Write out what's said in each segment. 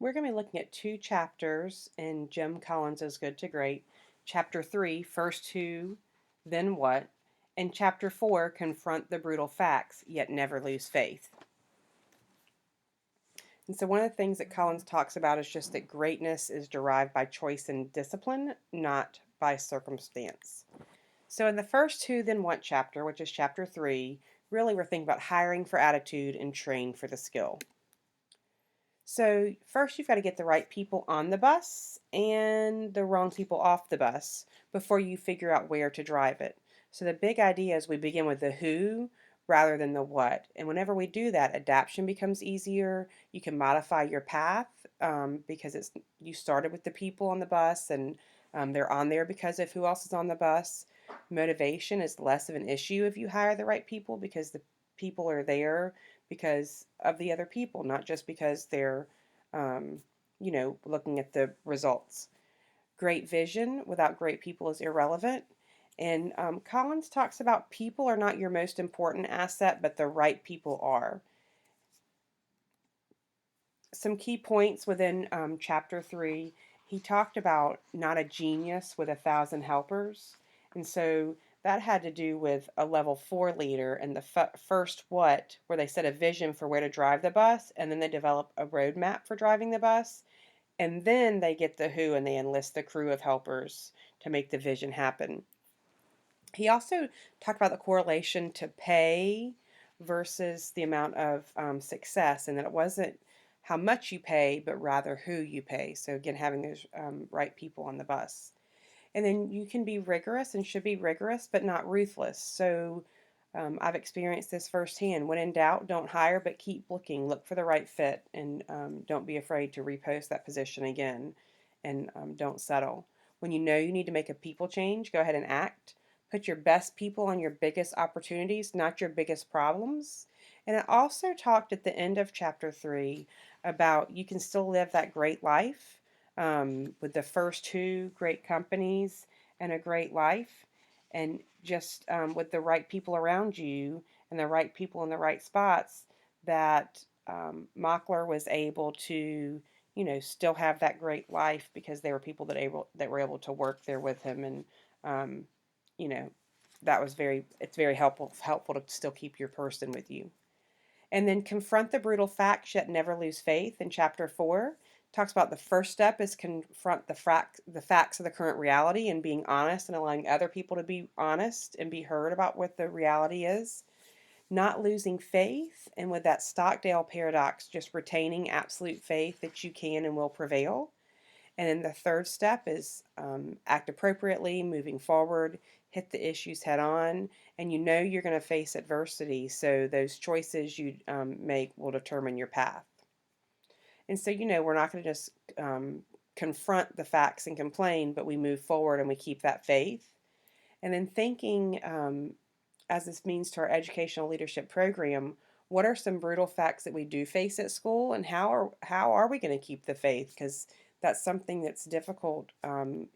We're going to be looking at two chapters in Jim Collins' Good to Great. Chapter 3, First Who, Then What, and Chapter 4, Confront the Brutal Facts, Yet Never Lose Faith. And so one of the things that Collins talks about is just that greatness is derived by choice and discipline, not by circumstance. So in the First Who, Then What chapter, which is chapter 3, really we're thinking about hiring for attitude and train for the skill. So first you've got to get the right people on the bus and the wrong people off the bus before you figure out where to drive it. So the big idea is we begin with the who rather than the what. And whenever we do that, adaptation becomes easier. You can modify your path because you started with the people on the bus and they're on there because of who else is on the bus. Motivation is less of an issue if you hire the right people because the people are there because of the other people, not just because they're, looking at the results. Great vision without great people is irrelevant. And Collins talks about people are not your most important asset, but the right people are. Some key points within chapter 3, he talked about not a genius with 1,000 helpers. And so that had to do with a level 4 leader and the first what, where they set a vision for where to drive the bus, and then they develop a roadmap for driving the bus. And then they get the who and they enlist the crew of helpers to make the vision happen. He also talked about the correlation to pay versus the amount of success, and that it wasn't how much you pay, but rather who you pay. So again, having those right people on the bus. And then you can be rigorous and should be rigorous, but not ruthless. So I've experienced this firsthand. When in doubt, don't hire, but keep looking. Look for the right fit, and don't be afraid to repost that position again, and don't settle. When you know you need to make a people change, go ahead and act. Put your best people on your biggest opportunities, not your biggest problems. And it also talked at the end of chapter 3 about you can still live that great life with the first two great companies and a great life, and just with the right people around you and the right people in the right spots, that Mockler was able to, still have that great life because there were people that were able to work there with him, and um, you know, it's very helpful to still keep your person with you. And then confront the brutal facts yet never lose faith in chapter 4. Talks about the first step is confront the facts of the current reality and being honest and allowing other people to be honest and be heard about what the reality is. Not losing faith, and with that Stockdale paradox, just retaining absolute faith that you can and will prevail. And then the third step is act appropriately, moving forward, hit the issues head on, and you're going to face adversity. So those choices you make will determine your path. And so, we're not going to just confront the facts and complain, but we move forward and we keep that faith. And then thinking, as this means to our educational leadership program, what are some brutal facts that we do face at school, and how are we going to keep the faith? Because that's something that's difficult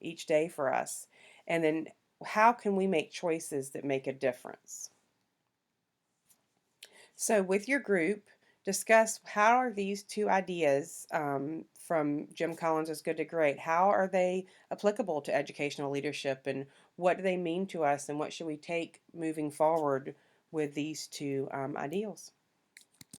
each day for us. And then how can we make choices that make a difference? So with your group, discuss how are these two ideas from Jim Collins' Good to Great, how are they applicable to educational leadership, and what do they mean to us, and what should we take moving forward with these two ideals?